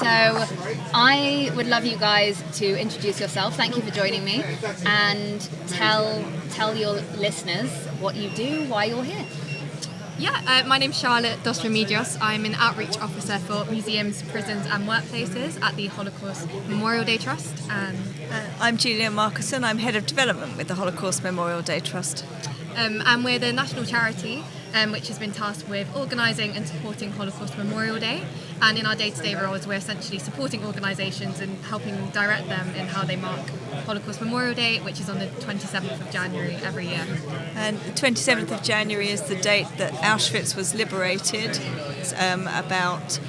I would love you guys to introduce yourself. Thank you for joining me, and tell your listeners what you do, why you're here. Yeah, my name's Charlotte Dos Remedios. I'm an outreach officer for museums, prisons and workplaces at the Holocaust Memorial Day Trust. And I'm Julia Marcuson. I'm Head of Development with the Holocaust Memorial Day Trust. And we're the national charity which has been tasked with organising and supporting Holocaust Memorial Day. And in our day-to-day roles, we're essentially supporting organisations and helping direct them in how they mark Holocaust Memorial Day, which is on the 27th of January every year. And the 27th of January is the date that Auschwitz was liberated, about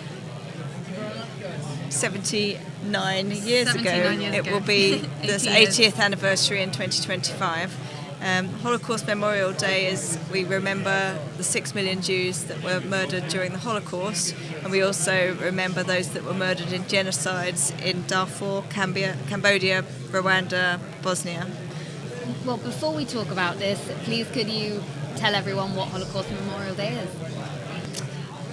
79 years ago. It will be the 80th anniversary in 2025. Holocaust Memorial Day is we remember the 6 million Jews that were murdered during the Holocaust, and we also remember those that were murdered in genocides in Darfur, Cambodia, Rwanda, Bosnia. Well, before we talk about this, please could you tell everyone what Holocaust Memorial Day is?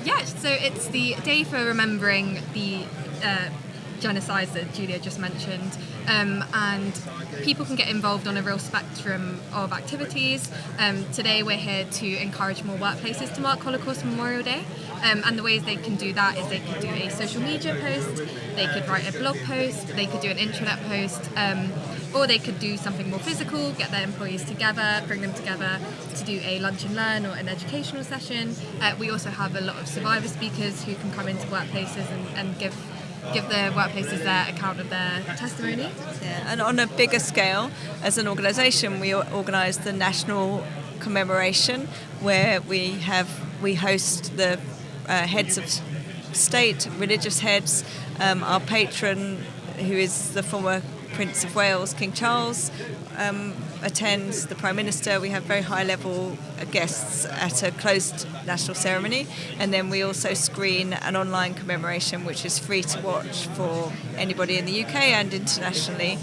Yeah, so it's the day for remembering the genocides that Julia just mentioned, and people can get involved on a real spectrum of activities. Today we're here to encourage more workplaces to mark Holocaust Memorial Day, and the ways they can do that is they could do a social media post, they could write a blog post, they could do an intranet post, or they could do something more physical, get their employees together, bring them together to do a lunch and learn or an educational session. We also have a lot of survivor speakers who can come into workplaces and give the workplaces their account of their testimony. Yeah, and on a bigger scale, as an organisation, we organise the national commemoration, where we host the heads of state, religious heads. Our patron, who is the former Prince of Wales, King Charles, attends, the Prime Minister. We have very high-level guests at a closed national ceremony, and then we also screen an online commemoration which is free to watch for anybody in the UK and internationally.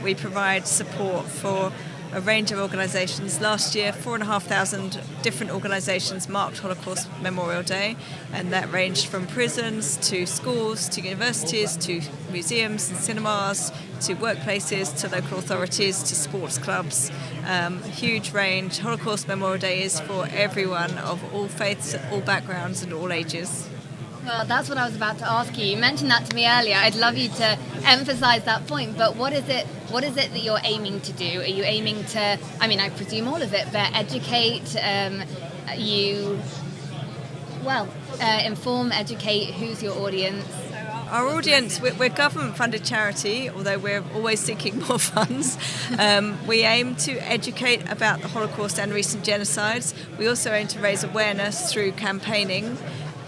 We provide support for a range of organisations. Last year, 4,500 different organisations marked Holocaust Memorial Day, and that ranged from prisons to schools to universities to museums and cinemas to workplaces to local authorities to sports clubs. Huge range. Holocaust Memorial Day is for everyone of all faiths, all backgrounds and all ages. Well, that's what I was about to ask you. You mentioned that to me earlier. I'd love you to emphasise that point, but what is it that you're aiming to do? Are you aiming to, I presume all of it, but educate, inform, educate? Who's your audience? Our audience, we're government-funded charity, although we're always seeking more funds. We aim to educate about the Holocaust and recent genocides. We also aim to raise awareness through campaigning,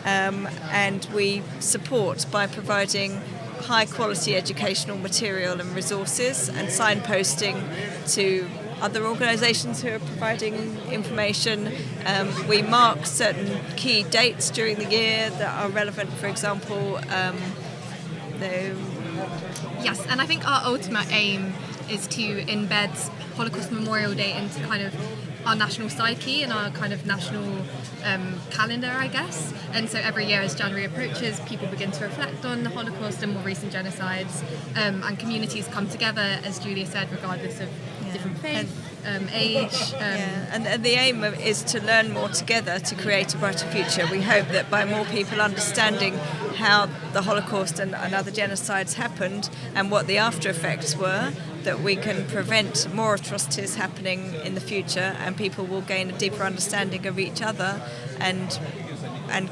and we support by providing high-quality educational material and resources and signposting to other organisations who are providing information. We mark certain key dates during the year that are relevant, for example. Yes, and I think our ultimate aim is to embed Holocaust Memorial Day into kind of our national psyche and our kind of national calendar, I guess. And so every year as January approaches, people begin to reflect on the Holocaust and more recent genocides, and communities come together, as Julia said, regardless of different faith, age. And the aim is to learn more together to create a brighter future. We hope that by more people understanding how the Holocaust and other genocides happened and what the after effects were, that we can prevent more atrocities happening in the future, and people will gain a deeper understanding of each other and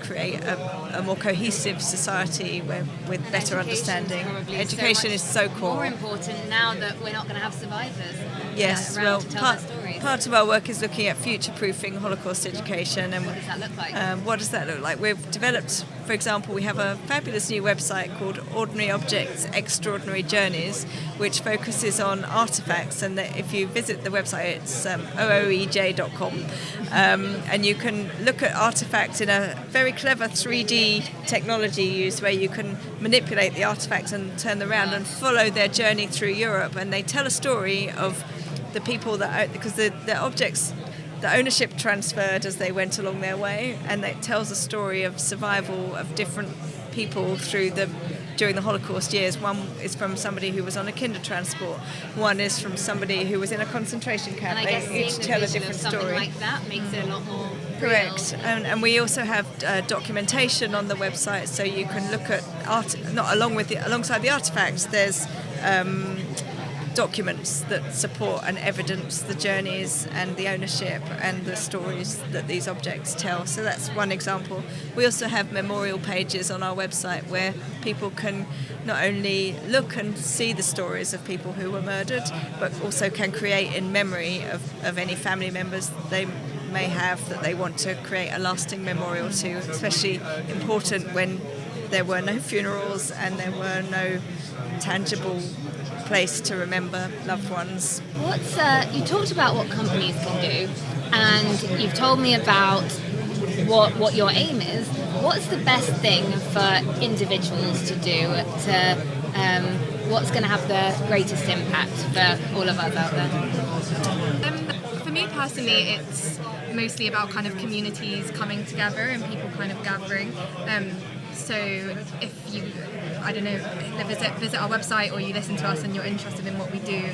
create a more cohesive society with better understanding. Education is so core. More important now that we're not going to have survivors. Yes, around to tell their stories. Part of our work is looking at future-proofing Holocaust education. And what does that look like? What does that look like? We've developed, for example, we have a fabulous new website called Ordinary Objects, Extraordinary Journeys, which focuses on artefacts. And if you visit the website, it's ooej.com. And you can look at artefacts in a very clever 3D technology used, where you can manipulate the artefacts and turn them around and follow their journey through Europe. And they tell a story of the people because the objects, the ownership transferred as they went along their way, and it tells a story of survival of different people through the during the Holocaust years. One is from somebody who was on a Kindertransport. One is from somebody who was in a concentration camp. And I guess They each seeing tell the a vision different of something story. like that makes it a lot more Correct, real. and we also have documentation on the website, so you can look at art. Not alongside the artifacts, there's documents that support and evidence the journeys and the ownership and the stories that these objects tell. So that's one example. We also have memorial pages on our website where people can not only look and see the stories of people who were murdered, but also can create in memory of any family members they may have that they want to create a lasting memorial to, especially important when there were no funerals and there were no tangible place to remember loved ones. You talked about what companies can do, and you've told me about what your aim is. What's the best thing for individuals to do what's going to have the greatest impact for all of us out there? For me personally, it's mostly about kind of communities coming together and people kind of gathering. So if you, I don't know, visit our website or you listen to us and you're interested in what we do,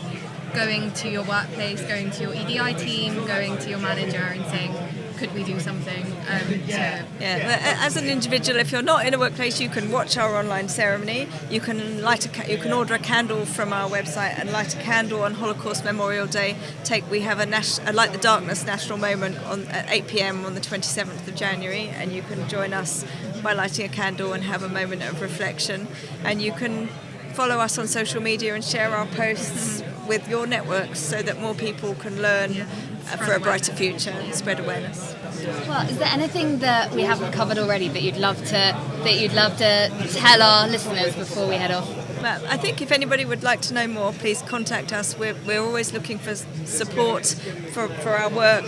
going to your workplace, going to your EDI team, going to your manager and saying, could we do something? As an individual, if you're not in a workplace, you can watch our online ceremony. You can you can order a candle from our website and light a candle on Holocaust Memorial Day. We have a Light the Darkness national moment at 8 p.m. on the 27th of January, and you can join us by lighting a candle and have a moment of reflection. And you can follow us on social media and share our posts with your networks so that more people can learn for a brighter future and spread awareness. Well, is there anything that we haven't covered already that you'd love to tell our listeners before we head off? Well, I think if anybody would like to know more, please contact us. We're always looking for support for our work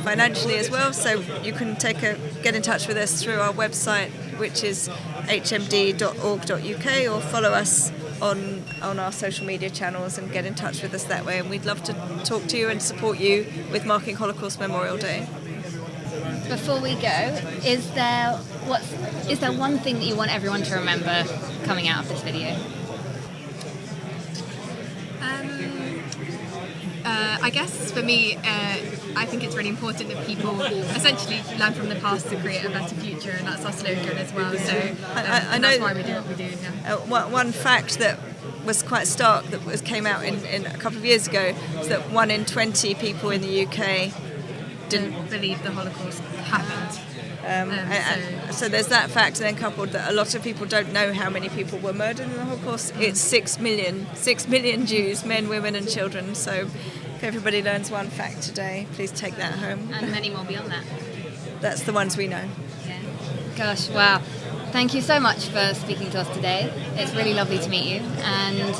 financially as well. So you can get in touch with us through our website, which is hmd.org.uk, or follow us on our social media channels and get in touch with us that way. And we'd love to talk to you and support you with marking Holocaust Memorial Day. Before we go, is there one thing that you want everyone to remember coming out of this video? I guess for me, I think it's really important that people essentially learn from the past to create a better future, and that's our slogan as well. So I know that's why we do what we do. Yeah. One fact that was quite stark that came out in a couple of years ago is that 1 in 20 people in the UK didn't believe the Holocaust happened. So there's that fact, and then coupled that a lot of people don't know how many people were murdered in the Holocaust. It's 6 million Jews, men, women and children. So if everybody learns one fact today, please take that home. And many more beyond that. That's the ones we know. Yeah. Gosh, wow. Thank you so much for speaking to us today. It's really lovely to meet you, and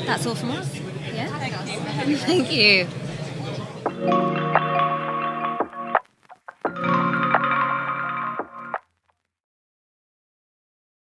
that's all from us. Yeah? Thank you. Thank you.